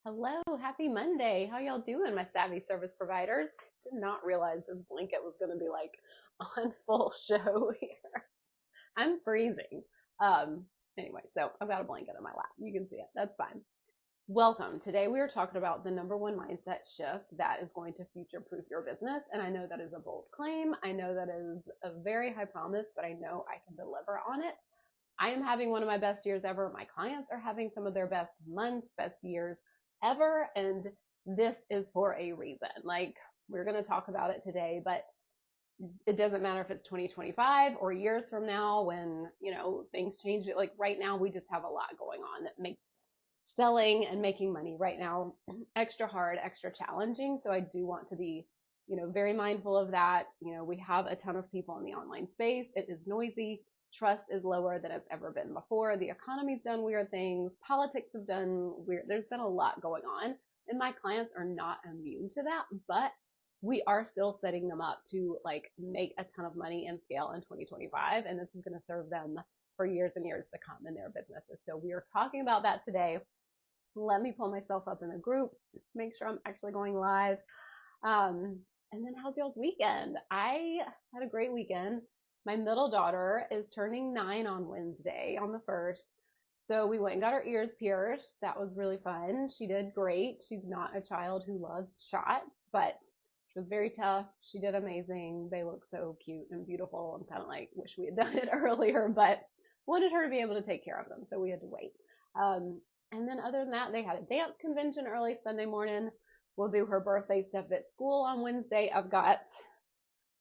Hello, happy Monday. How y'all doing, my savvy service providers? Did not realize this blanket was going to be like on full show here. I'm freezing. Um, anyway, so I've got a blanket on my lap. You can see it. That's fine. Welcome. Today we are talking about the number one mindset shift that is going to future proof your business. And I know that is a bold claim. I know that is a very high promise, but I know I can deliver on it. I am having one of my best years ever. My clients are having some of their best months, best years ever. And this is for a reason. Like, we're going to talk about it today, but it doesn't matter if it's 2025 or years from now when, things change. Like right now, we just have a lot going on that makes selling and making money right now extra hard, extra challenging. So I do want to be, very mindful of that. We have a ton of people in the online space. It is noisy. Trust is lower than it's ever been before. The economy's done weird things. Politics have done weird. There's been a lot going on, and my clients are not immune to that, but we are still setting them up to like make a ton of money and scale in 2025. And this is going to serve them for years and years to come in their businesses. So we are talking about that today. Let me pull myself up in a group, make sure I'm actually going live. And then how's y'all's weekend? I had a great weekend. My middle daughter is turning 9 on Wednesday, on the 1st. So we went and got her ears pierced. That was really fun. She did great. She's not a child who loves shots, but she was very tough. She did amazing. They look so cute and beautiful. I'm kind of like, wish we had done it earlier, but wanted her to be able to take care of them. So we had to wait. And then other than that, they had a dance convention early Sunday morning. We'll do her birthday stuff at school on Wednesday. I've got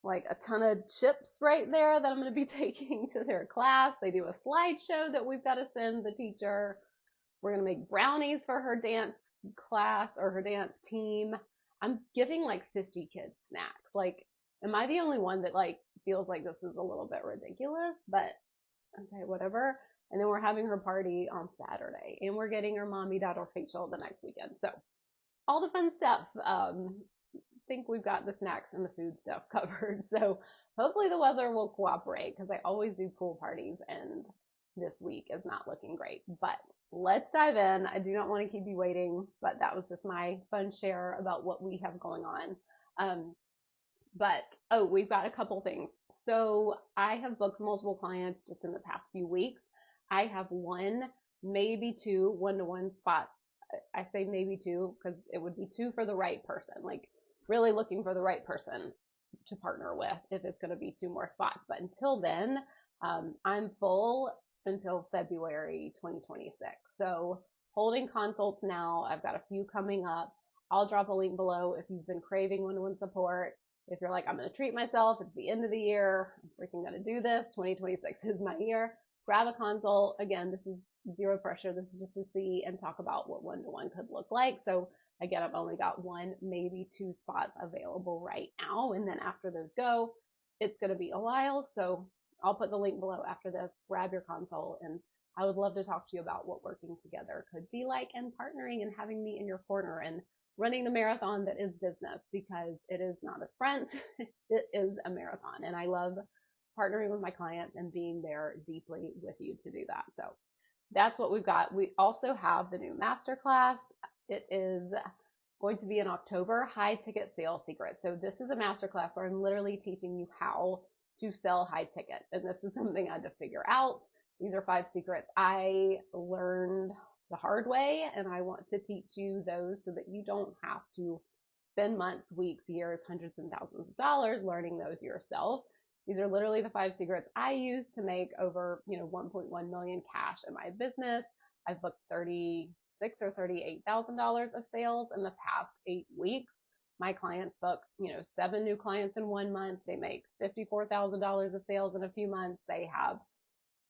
like a ton of chips right there that I'm going to be taking to their class. They do a slideshow that we've got to send the teacher. We're going to make brownies for her dance class or her dance team. I'm giving like 50 kids snacks. Like, am I the only one that like feels like this is a little bit ridiculous? But okay, whatever. And then we're having her party on Saturday, and we're getting her mommy daughter facial the next weekend. So all the fun stuff. Think we've got the snacks and the food stuff covered. So hopefully the weather will cooperate, because I always do pool parties, and this week is not looking great. But let's dive in. I do not want to keep you waiting, but that was just my fun share about what we have going on. We've got a couple things. So I have booked multiple clients just in the past few weeks. I have one, maybe two one-to-one spots. I say maybe two because it would be two for the right person, like really looking for the right person to partner with if it's going to be two more spots. But until then, I'm full until February 2026. So holding consults now. I've got a few coming up. I'll drop a link below if you've been craving one-to-one support. If you're like, I'm going to treat myself, it's the end of the year, I'm freaking going to do this, 2026 is my year, grab a consult. Again, this is zero pressure. This is just to see and talk about what one-to-one could look like. So again, I've only got one, maybe two spots available right now. And then after those go, it's going to be a while. So I'll put the link below after this, grab your consult. And I would love to talk to you about what working together could be like, and partnering and having me in your corner and running the marathon that is business, because it is not a sprint. It is a marathon. And I love partnering with my clients and being there deeply with you to do that. So that's what we've got. We also have the new masterclass. It is going to be in October, high ticket sales secrets. So this is a masterclass where I'm literally teaching you how to sell high ticket. And this is something I had to figure out. These are 5 secrets I learned the hard way, and I want to teach you those so that you don't have to spend months, weeks, years, hundreds and thousands of dollars learning those yourself. These are literally the 5 secrets I use to make over, 1.1 million cash in my business. I've booked $36,000 or $38,000 of sales in the past 8 weeks. My clients book, 7 new clients in 1 month. They make $54,000 of sales in a few months. They have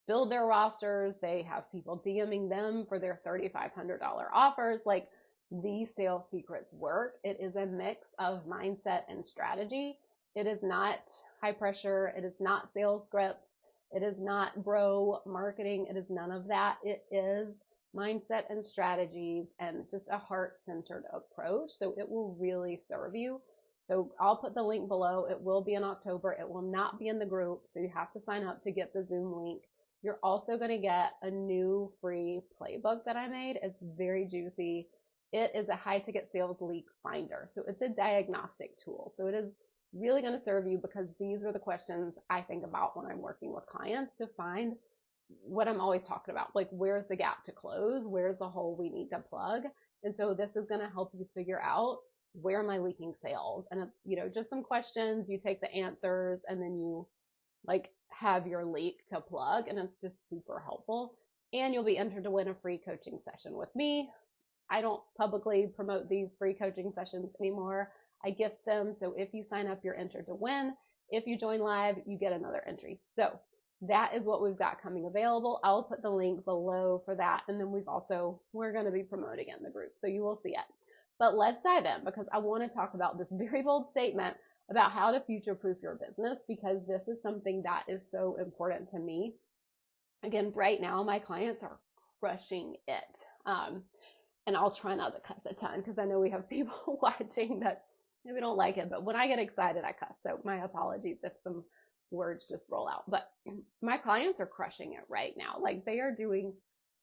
build their rosters. They have people DMing them for their $3,500 offers. Like, these sales secrets work. It is a mix of mindset and strategy. It is not high pressure. It is not sales scripts. It is not bro marketing. It is none of that. It is mindset and strategies and just a heart-centered approach. So it will really serve you. So I'll put the link below. It will be in October. It will not be in the group. So you have to sign up to get the Zoom link. You're also going to get a new free playbook that I made. It's very juicy. It is a high ticket sales leak finder. So it's a diagnostic tool. So it is really going to serve you because these are the questions I think about when I'm working with clients to find what I'm always talking about. Like, where's the gap to close? Where's the hole we need to plug? And so this is going to help you figure out where am I leaking sales? And it's, just some questions, you take the answers, and then you like have your leak to plug, and it's just super helpful. And you'll be entered to win a free coaching session with me. I don't publicly promote these free coaching sessions anymore. I gift them. So if you sign up, you're entered to win. If you join live, you get another entry. So that is what we've got coming available. I'll put the link below for that. And then we're going to be promoting it in the group. So you will see it. But let's dive in because I want to talk about this very bold statement about how to future-proof your business, because this is something that is so important to me. Again, right now, my clients are crushing it. And I'll try not to cuss a ton because I know we have people watching that maybe don't like it, but when I get excited, I cuss. So my apologies if some words just roll out. But my clients are crushing it right now. Like, they are doing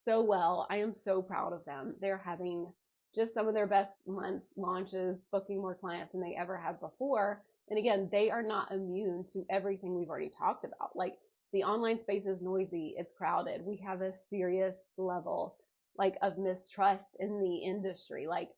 so well. I am so proud of them. They're having just some of their best months, launches, booking more clients than they ever have before. And again, they are not immune to everything we've already talked about. Like, the online space is noisy, it's crowded. We have a serious level like of mistrust in the industry. Like,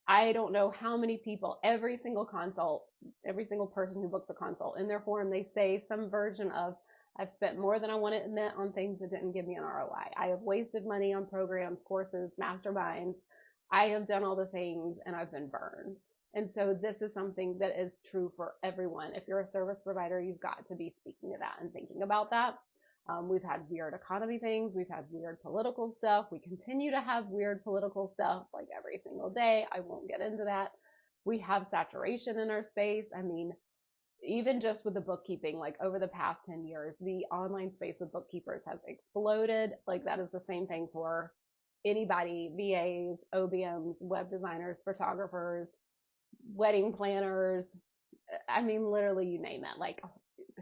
I don't know how many people, every single person who books a consult, in their form, they say some version of, I've spent more than I want to admit on things that didn't give me an ROI. I have wasted money on programs, courses, masterminds. I have done all the things and I've been burned. And so this is something that is true for everyone. If you're a service provider, you've got to be speaking to that and thinking about that. We've had weird economy things. We've had weird political stuff. We continue to have weird political stuff like every single day. I won't get into that. We have saturation in our space. I mean, even just with the bookkeeping, like over the past 10 years, the online space with bookkeepers has exploded. Like, that is the same thing for anybody, VAs, OBMs, web designers, photographers, wedding planners. I mean, literally, you name it, like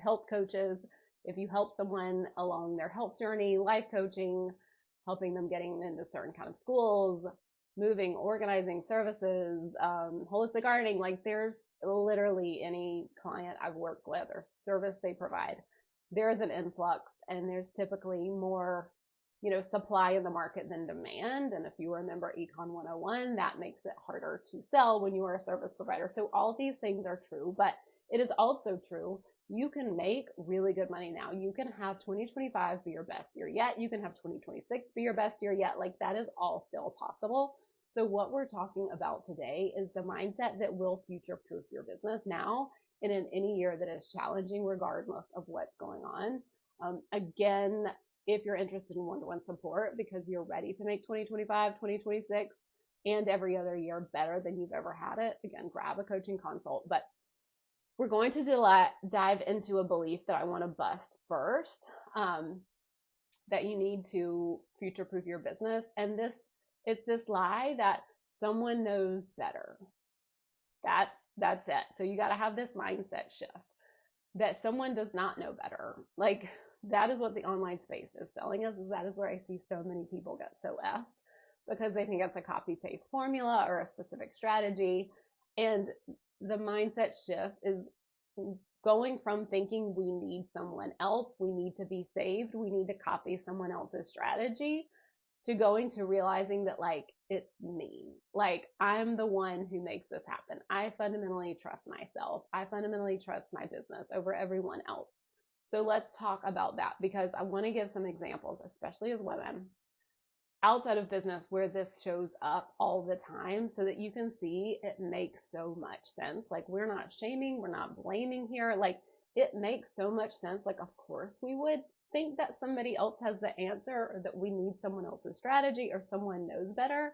health coaches. If you help someone along their health journey, life coaching, helping them getting into certain kind of schools, moving, organizing services, holistic gardening, like there's literally any client I've worked with or service they provide, there's an influx, and there's typically more, supply in the market than demand. And if you remember Econ 101, that makes it harder to sell when you are a service provider. So all these things are true, but it is also true you can make really good money now. You can have 2025 be your best year yet. You can have 2026 be your best year yet. Like, that is all still possible. So what we're talking about today is the mindset that will future-proof your business now and in any year that is challenging, regardless of what's going on. Again, if you're interested in one-to-one support because you're ready to make 2025, 2026, and every other year better than you've ever had it, again, grab a coaching consult. But we're going to dive into a belief that I want to bust first, that you need to future-proof your business. And it's this lie that someone knows better. That's it. So you got to have this mindset shift that someone does not know better. Like, that is what the online space is selling us. That is where I see so many people get so effed, because they think it's a copy-paste formula or a specific strategy. And the mindset shift is going from thinking we need someone else, we need to be saved, we need to copy someone else's strategy, to going to realizing that, like, it's me. Like, I'm the one who makes this happen. I fundamentally trust myself. I fundamentally trust my business over everyone else. So let's talk about that, because I want to give some examples, especially as women, outside of business, where this shows up all the time, so that you can see it makes so much sense. Like, we're not shaming, we're not blaming here. Like, it makes so much sense. Like, of course we would think that somebody else has the answer, or that we need someone else's strategy, or someone knows better.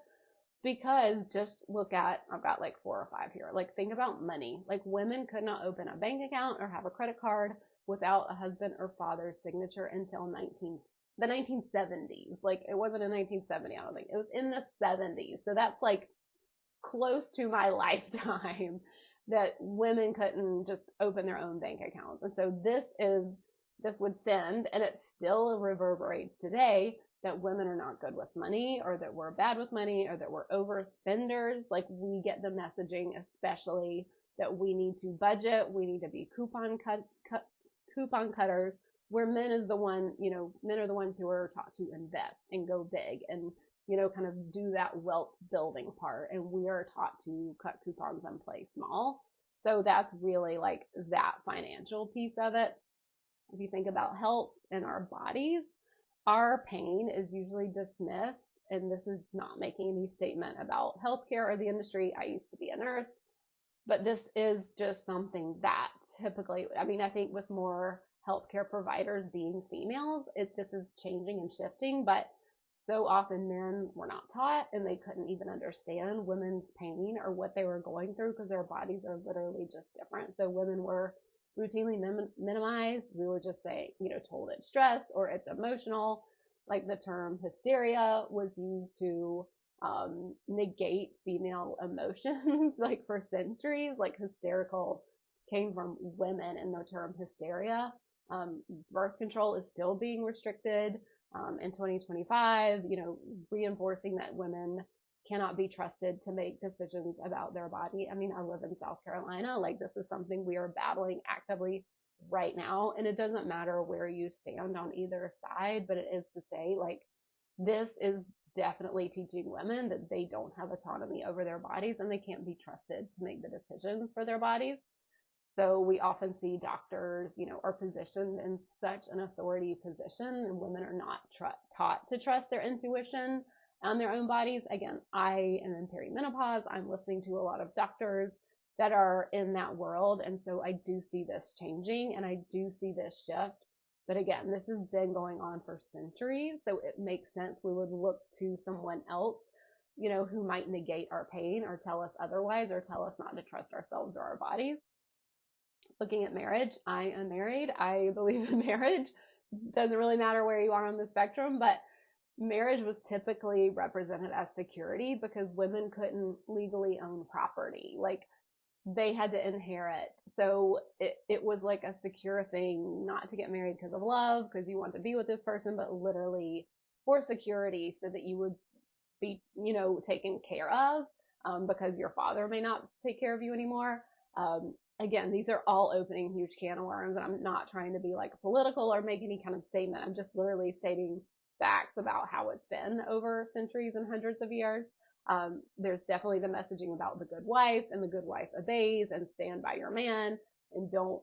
Because just look at, I've got like 4 or 5 here. Like, think about money. Like, women could not open a bank account or have a credit card without a husband or father's signature until the 1970s. Like, it wasn't in 1970, I don't think. It was in the 70s. So that's like close to my lifetime that women couldn't just open their own bank accounts. And so this would send, and it still reverberates today, that women are not good with money, or that we're bad with money, or that we're overspenders. Like, we get the messaging, especially, that we need to budget, we need to be coupon cutters, where men is the one, men are the ones who are taught to invest and go big and, kind of do that wealth building part. And we are taught to cut coupons and play small. So that's really like that financial piece of it. If you think about health and our bodies, our pain is usually dismissed. And this is not making any statement about healthcare or the industry. I used to be a nurse, but this is just something that typically, I think with more healthcare providers being females, this is changing and shifting, but so often men were not taught, and they couldn't even understand women's pain or what they were going through, because their bodies are literally just different. So women were routinely minimized. We were just saying, told it's stress or it's emotional. Like, the term hysteria was used to negate female emotions, like, for centuries. Like, hysterical came from women in the term hysteria. Birth control is still being restricted in 2025, reinforcing that women cannot be trusted to make decisions about their body. I live in South Carolina. Like, this is something we are battling actively right now. And it doesn't matter where you stand on either side, but it is to say, like, this is definitely teaching women that they don't have autonomy over their bodies, and they can't be trusted to make the decisions for their bodies. So we often see doctors, are positioned in such an authority position, and women are not taught to trust their intuition on their own bodies. Again, I am in perimenopause. I'm listening to a lot of doctors that are in that world. And so I do see this changing, and I do see this shift. But again, this has been going on for centuries. So it makes sense we would look to someone else, who might negate our pain or tell us otherwise, or tell us not to trust ourselves or our bodies. Looking at marriage, I am married. I believe in marriage. Doesn't really matter where you are on the spectrum, but marriage was typically represented as security, because women couldn't legally own property. Like, they had to inherit. So it was like a secure thing, not to get married because of love, because you want to be with this person, but literally for security, so that you would be, taken care of, because your father may not take care of you anymore. Again, these are all opening huge can of worms, and I'm not trying to be like political or make any kind of statement. I'm just literally stating facts about how it's been over centuries and hundreds of years. There's definitely the messaging about the good wife, and the good wife obeys and stand by your man, and don't,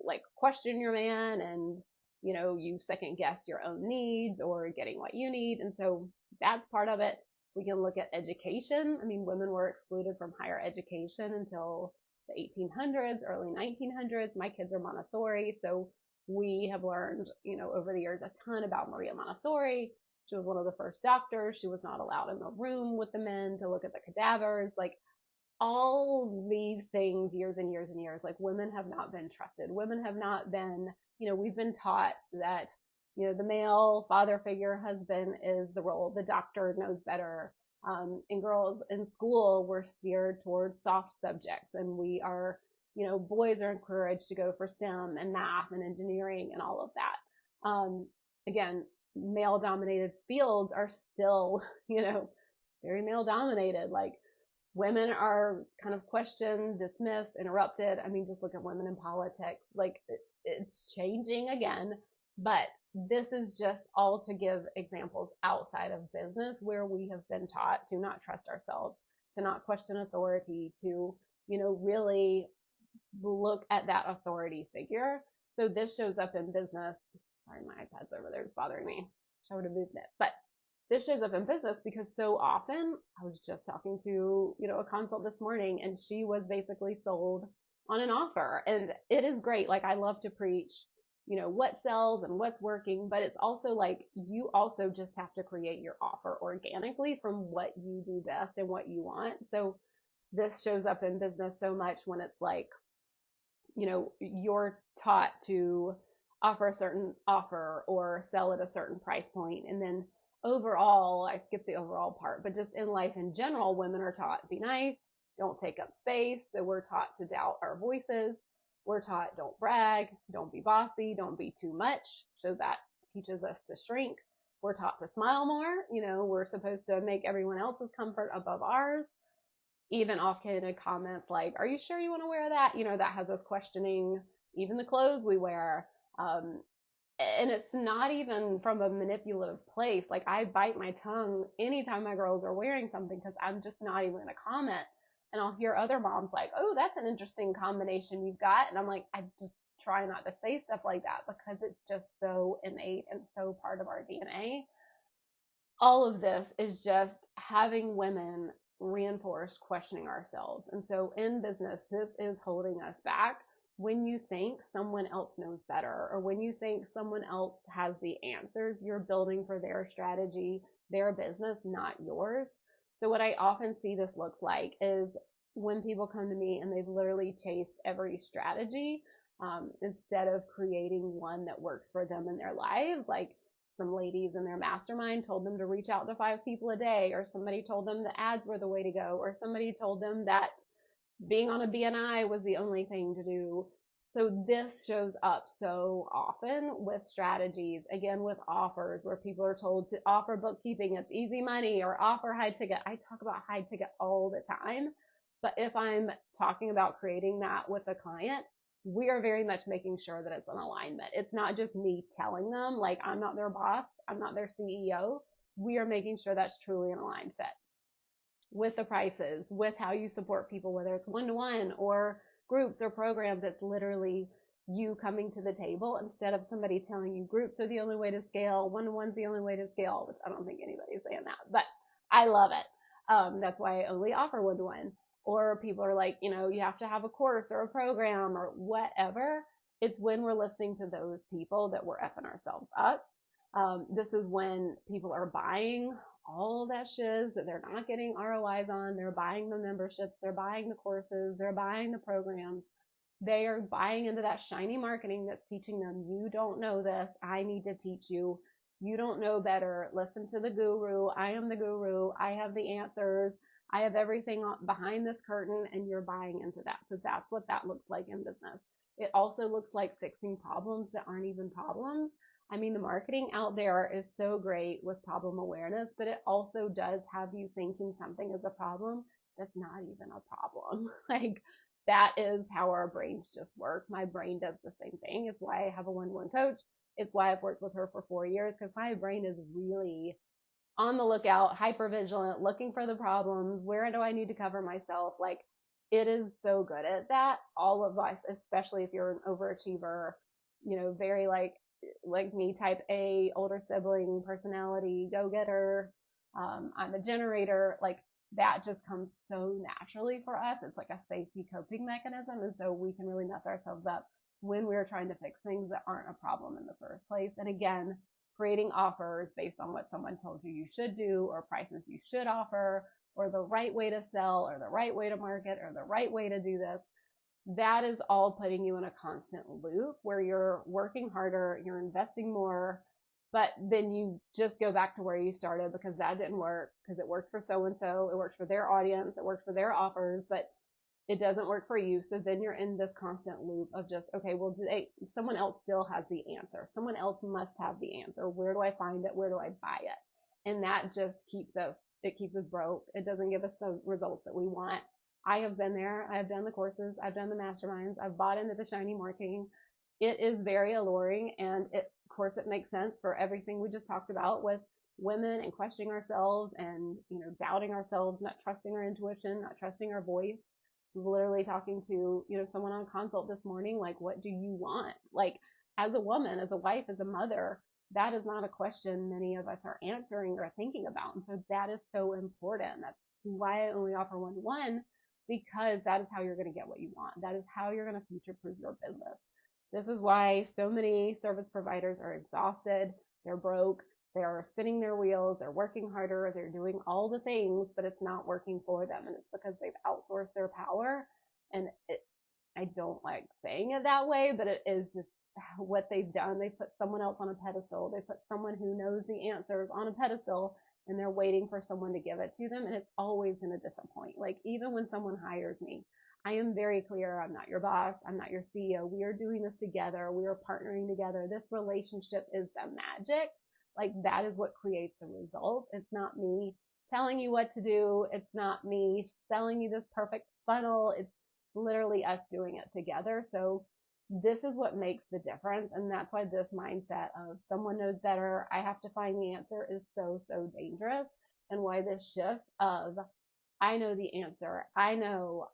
like, question your man, and, you second guess your own needs or getting what you need. And so that's part of it. We can look at education. Women were excluded from higher education until the 1800s, early 1900s. My kids are Montessori, so we have learned, over the years, a ton about Maria Montessori. She was one of the first doctors. She was not allowed in the room with the men to look at the cadavers. Like, all these things, years and years and years, like, women have not been trusted. Women have not been, we've been taught that, the male father figure, husband, is the role. The doctor knows better. And girls in school were steered towards soft subjects, and we are, boys are encouraged to go for STEM and math and engineering and all of that. Again, male dominated fields are still, very male dominated. Like, women are kind of questioned, dismissed, interrupted. Just look at women in politics. Like, it's changing again, but this is just all to give examples outside of business, where we have been taught to not trust ourselves, to not question authority, to, really look at that authority figure. So this shows up in business. Sorry, my iPad's over there. It's bothering me. I would have moved it. But this shows up in business because so often, I was just talking to, a consult this morning, and she was basically sold on an offer. And it is great. Like, I love to preach, what sells and what's working, but it's also like, you also just have to create your offer organically from what you do best and what you want. So this shows up in business so much when it's like, you're taught to offer a certain offer or sell at a certain price point. And then overall, I skipped the overall part, but just in life in general, women are taught be nice, don't take up space. So we're taught to doubt our voices. We're taught don't brag, don't be bossy, don't be too much. So that teaches us to shrink. We're taught to smile more. We're supposed to make everyone else's comfort above ours. Even offhanded comments like, are you sure you want to wear that? That has us questioning even the clothes we wear. And it's not even from a manipulative place. Like, I bite my tongue anytime my girls are wearing something because I'm just not even going to comment. And I'll hear other moms like, oh, that's an interesting combination you've got. And I'm like, I just try not to say stuff like that because it's just so innate and so part of our DNA. All of this is just having women reinforce questioning ourselves. And so in business, this is holding us back. When you think someone else knows better, or when you think someone else has the answers, you're building for their strategy, their business, not yours. So what I often see this look like is when people come to me and they've literally chased every strategy, instead of creating one that works for them in their lives. Like, some ladies in their mastermind told them to reach out to 5 people a day, or somebody told them the ads were the way to go, or somebody told them that being on a BNI was the only thing to do. So this shows up so often with strategies, again, with offers where people are told to offer bookkeeping, it's easy money, or offer high ticket. I talk about high ticket all the time, but if I'm talking about creating that with a client, we are very much making sure that it's in alignment. It's not just me telling them, like, I'm not their boss, I'm not their CEO. We are making sure that's truly an aligned fit with the prices, with how you support people, whether it's one-to-one or groups or programs. It's literally you coming to the table instead of somebody telling you groups are the only way to scale, one-to-one's the only way to scale, which I don't think anybody's saying that, but I love it. That's why I only offer one-to-one. Or people are like, you have to have a course or a program or whatever. It's when we're listening to those people that we're effing ourselves up. This is when people are buying all that shiz that they're not getting ROIs on. They're buying the memberships, they're buying the courses, they're buying the programs. They are buying into that shiny marketing that's teaching them, you don't know this, I need to teach you. You don't know better. Listen to the guru. I am the guru. I have the answers. I have everything behind this curtain, and you're buying into that. So that's what that looks like in business. It also looks like fixing problems that aren't even problems. I mean, the marketing out there is so great with problem awareness, but it also does have you thinking something is a problem that's not even a problem. Like, that is how our brains just work. My brain does the same thing. It's why I have a one-to-one coach. It's why I've worked with her for 4 years, because my brain is really on the lookout, hyper vigilant, looking for the problems. Where do I need to cover myself? Like, it is so good at that. All of us, especially if you're an overachiever, very like me, type A, older sibling personality, go getter. I'm a generator. Like, that just comes so naturally for us. It's like a safety coping mechanism. And so we can really mess ourselves up when we're trying to fix things that aren't a problem in the first place. And again, creating offers based on what someone told you should do, or prices you should offer, or the right way to sell, or the right way to market, or the right way to do this. That is all putting you in a constant loop where you're working harder, you're investing more, but then you just go back to where you started because that didn't work, because it worked for so and so, it worked for their audience, it worked for their offers, but it doesn't work for you. So then you're in this constant loop of just, okay, well, someone else still has the answer. Someone else must have the answer. Where do I find it? Where do I buy it? And that just keeps us broke. It doesn't give us the results that we want. I have been there. I've done the courses. I've done the masterminds. I've bought into the shiny marketing. It is very alluring. And of course, it makes sense for everything we just talked about with women and questioning ourselves and, doubting ourselves, not trusting our intuition, not trusting our voice. Literally talking to, someone on consult this morning, like, what do you want? Like, as a woman, as a wife, as a mother, that is not a question many of us are answering or thinking about. And so that is so important. That's why I only offer one-to-one, because that is how you're going to get what you want. That is how you're going to future-proof your business. This is why so many service providers are exhausted, they're broke, they're spinning their wheels, they're working harder, they're doing all the things, but it's not working for them. And it's because they've outsourced their power. And I don't like saying it that way, but it is just what they've done. They put someone else on a pedestal. They put someone who knows the answers on a pedestal, and they're waiting for someone to give it to them. And it's always going to disappoint. Like, even when someone hires me, I am very clear. I'm not your boss. I'm not your CEO. We are doing this together. We are partnering together. This relationship is the magic. Like that is what creates the result. It's not me telling you what to do. It's not me selling you this perfect funnel. It's literally us doing it together. So this is what makes the difference. And that's why this mindset of someone knows better, I have to find the answer is so, so dangerous. And why this shift of I know the answer. I know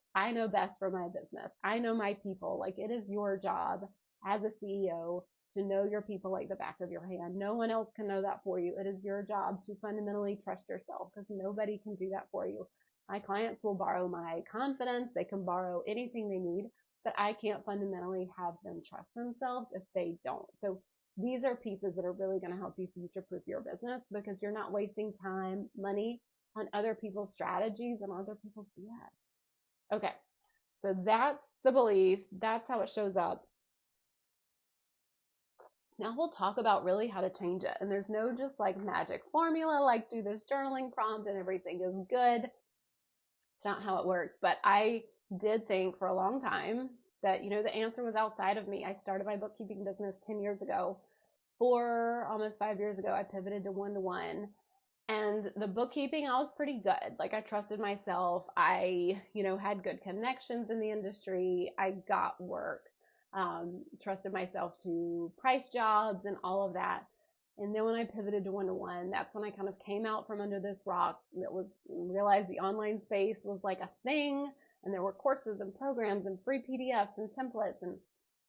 best for my business. I know my people. Like it is your job as a CEO to know your people like the back of your hand. No one else can know that for you. It is your job to fundamentally trust yourself because nobody can do that for you. My clients will borrow my confidence. They can borrow anything they need, but I can't fundamentally have them trust themselves if they don't. So these are pieces that are really going to help you future proof your business because you're not wasting time, money on other people's strategies and other people's BS. Okay. So that's the belief. That's how it shows up. Now we'll talk about really how to change it. And there's no just like magic formula, like do this journaling prompt and everything is good. It's not how it works. But I did think for a long time that, the answer was outside of me. I started my bookkeeping business 10 years ago. Almost 5 years ago, I pivoted to one-to-one. And the bookkeeping, I was pretty good. Like I trusted myself. I, had good connections in the industry. I got work, trusted myself to price jobs and all of that. And then when I pivoted to one-to-one, that's when I kind of came out from under this rock that realized the online space was like a thing. And there were courses and programs and free PDFs and templates and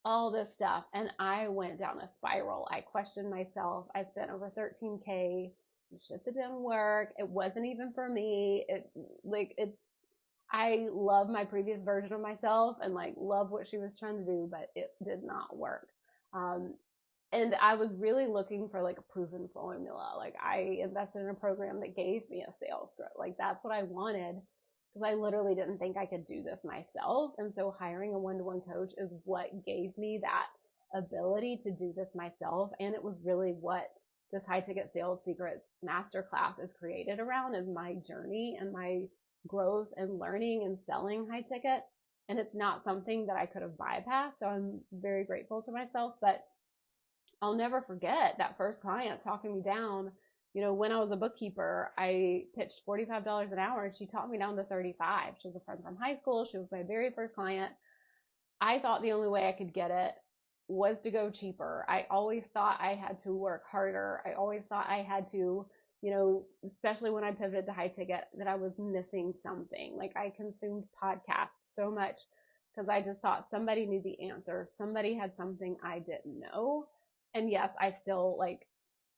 all this stuff. And I went down a spiral. I questioned myself. I spent over 13K shit that didn't work. It wasn't even for me. I love my previous version of myself and like love what she was trying to do, but it did not work. Um, and I was really looking for like a proven formula. Like I invested in a program that gave me a sales growth. Like that's what I wanted because I literally didn't think I could do this myself. And so hiring a one-to-one coach is what gave me that ability to do this myself. And it was really what this high ticket sales secrets masterclass is created around is my journey and my growth and learning and selling high ticket. And it's not something that I could have bypassed. So I'm very grateful to myself, but I'll never forget that first client talking me down. When I was a bookkeeper, I pitched $45 an hour and she talked me down to 35. She was a friend from high school. She was my very first client. I thought the only way I could get it was to go cheaper. I always thought I had to work harder. I always thought I had to, especially when I pivoted to high ticket, that I was missing something. Like I consumed podcasts so much because I just thought somebody knew the answer. Somebody had something I didn't know. And yes, I still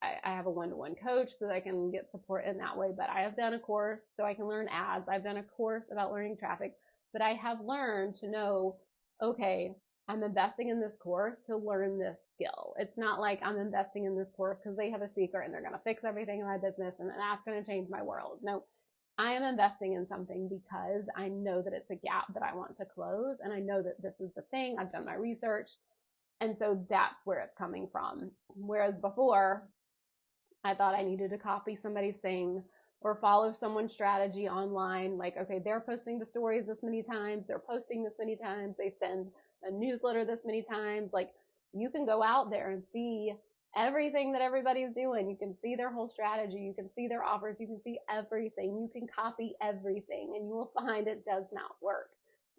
I have a one-to-one coach so that I can get support in that way, but I have done a course so I can learn ads. I've done a course about learning traffic, but I have learned to know, okay, I'm investing in this course to learn this skill. It's not like I'm investing in this course because they have a secret and they're going to fix everything in my business and that's going to change my world. No, I am investing in something because I know that it's a gap that I want to close and I know that this is the thing. I've done my research. And so that's where it's coming from. Whereas before, I thought I needed to copy somebody's thing or follow someone's strategy online. Like, okay, they're posting the stories this many times. They're posting this many times. They send a newsletter this many times. Like, you can go out there and see everything that everybody's doing. You can see their whole strategy. You can see their offers. You can see everything. You can copy everything and you will find it does not work.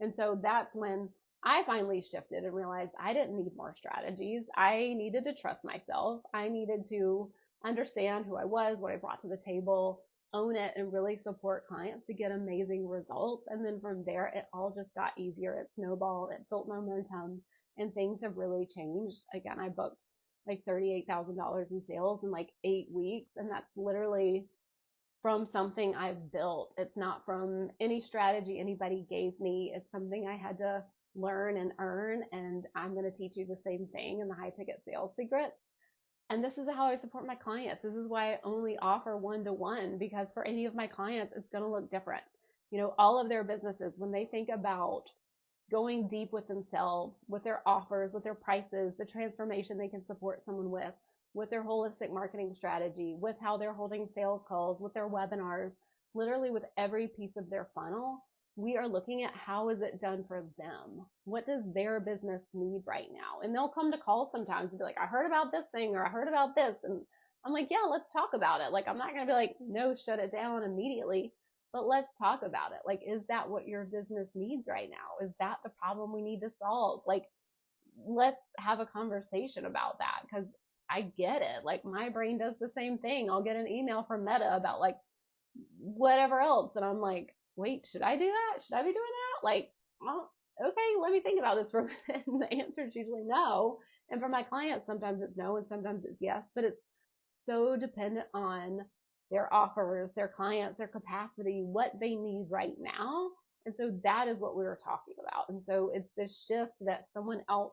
And so that's when I finally shifted and realized I didn't need more strategies. I needed to trust myself. I needed to understand who I was, what I brought to the table, own it, and really support clients to get amazing results. And then from there, it all just got easier. It snowballed, it built momentum, and things have really changed. Again, I booked like $38,000 in sales in like 8 weeks, and that's literally from something I've built. It's not from any strategy anybody gave me. It's something I had to learn and earn, and I'm going to teach you the same thing in the high ticket sales secrets. And this is how I support my clients. This is why I only offer one-to-one, because for any of my clients, it's going to look different. All of their businesses, when they think about going deep with themselves, with their offers, with their prices, the transformation they can support someone with their holistic marketing strategy, with how they're holding sales calls, with their webinars, literally with every piece of their funnel, we are looking at how is it done for them? What does their business need right now? And they'll come to call sometimes and be like, I heard about this thing or I heard about this. And I'm like, yeah, let's talk about it. Like, I'm not going to be like, no, shut it down immediately, but let's talk about it. Like, is that what your business needs right now? Is that the problem we need to solve? Like, let's have a conversation about that, because I get it. Like, my brain does the same thing. I'll get an email from Meta about like whatever else, and I'm like, wait, should I do that? Should I be doing that? Like, well, okay, let me think about this for a minute. And the answer is usually no. And for my clients, sometimes it's no and sometimes it's yes, but it's so dependent on their offers, their clients, their capacity, what they need right now. And so that is what we were talking about. And so it's this shift that someone else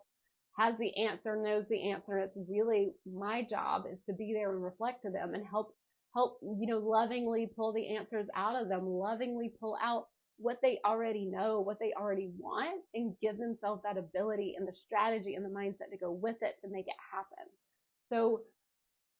has the answer, knows the answer. And it's really my job is to be there and reflect to them and help, lovingly pull the answers out of them, lovingly pull out what they already know, what they already want, and give themselves that ability and the strategy and the mindset to go with it to make it happen. So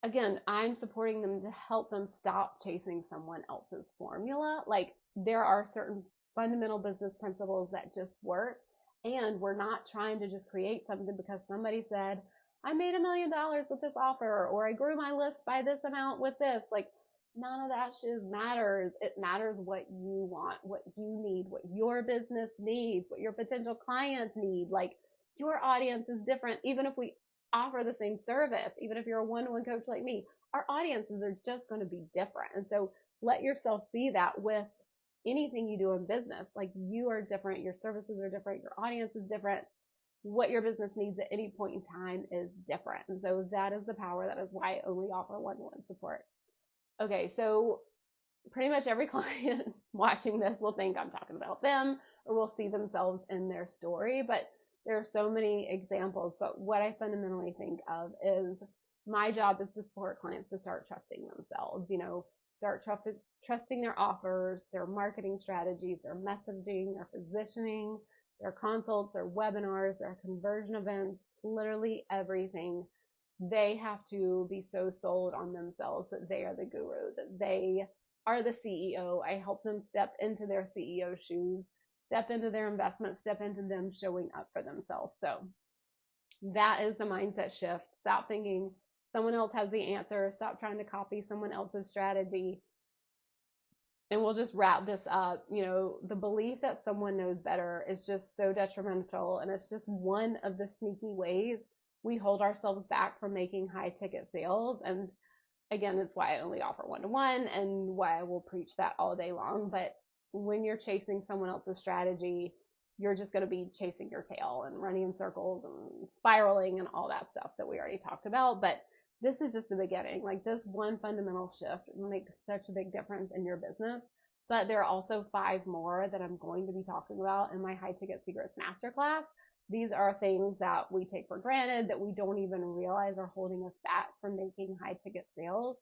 again, I'm supporting them to help them stop chasing someone else's formula. Like, there are certain fundamental business principles that just work. And we're not trying to just create something because somebody said, I made $1 million with this offer, or I grew my list by this amount with this. Like, none of that shit matters. It matters what you want, what you need, what your business needs, what your potential clients need. Like, your audience is different. Even if we offer the same service, even if you're a one-to-one coach like me, our audiences are just going to be different. And so let yourself see that with anything you do in business. Like, you are different, your services are different, your audience is different. What your business needs at any point in time is different. And so that is the power. That is why I only offer one-to-one support. Okay, so pretty much every client watching this will think I'm talking about them, or will see themselves in their story. But there are so many examples. But what I fundamentally think of is my job is to support clients to start trusting themselves, start trusting their offers, their marketing strategies, their messaging, their positioning, their consults, their webinars, their conversion events, literally everything. They have to be so sold on themselves that they are the guru, that they are the CEO. I help them step into their CEO shoes, step into their investment, step into them showing up for themselves. So that is the mindset shift. Stop thinking someone else has the answer. Stop trying to copy someone else's strategy. And we'll just wrap this up. The belief that someone knows better is just so detrimental. And it's just one of the sneaky ways we hold ourselves back from making high ticket sales. And again, it's why I only offer one-to-one and why I will preach that all day long. But when you're chasing someone else's strategy, you're just going to be chasing your tail and running in circles and spiraling and all that stuff that we already talked about. But this is just the beginning. Like, this one fundamental shift makes such a big difference in your business. But there are also 5 more that I'm going to be talking about in my High Ticket Secrets Masterclass. These are things that we take for granted, that we don't even realize are holding us back from making high ticket sales.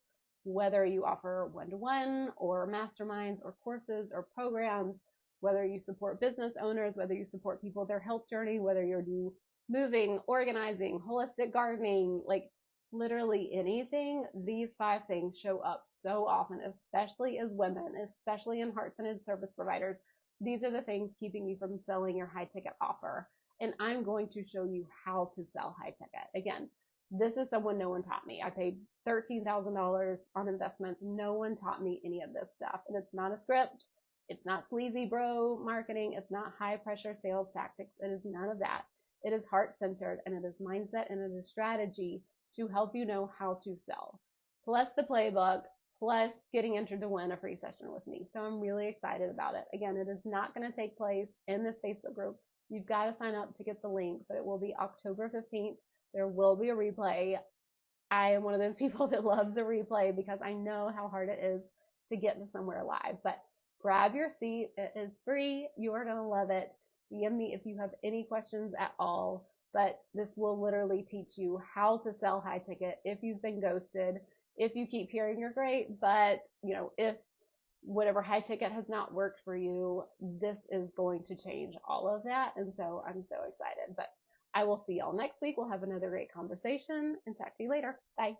Whether you offer one-to-one or masterminds or courses or programs, whether you support business owners, whether you support people with their health journey, whether you do moving, organizing, holistic gardening, like literally anything, these 5 things show up so often, especially as women, especially in heart-centered service providers. These are the things keeping you from selling your high ticket offer. And I'm going to show you how to sell high ticket. Again, this is someone no one taught me. I paid $13,000 on investments. No one taught me any of this stuff. And it's not a script. It's not sleazy bro marketing. It's not high pressure sales tactics. It is none of that. It is heart centered, and it is mindset, and it is strategy to help you know how to sell. Plus the playbook, plus getting entered to win a free session with me. So I'm really excited about it. Again, it is not going to take place in this Facebook group. You've got to sign up to get the link, but it will be October 15th. There will be a replay. I am one of those people that loves a replay because I know how hard it is to get to somewhere live. But grab your seat. It is free. You are going to love it. DM me if you have any questions at all. But this will literally teach you how to sell high ticket if you've been ghosted, if you keep hearing you're great, but if whatever high ticket has not worked for you, this is going to change all of that. And so I'm so excited. But I will see y'all next week. We'll have another great conversation, and talk to you later. Bye.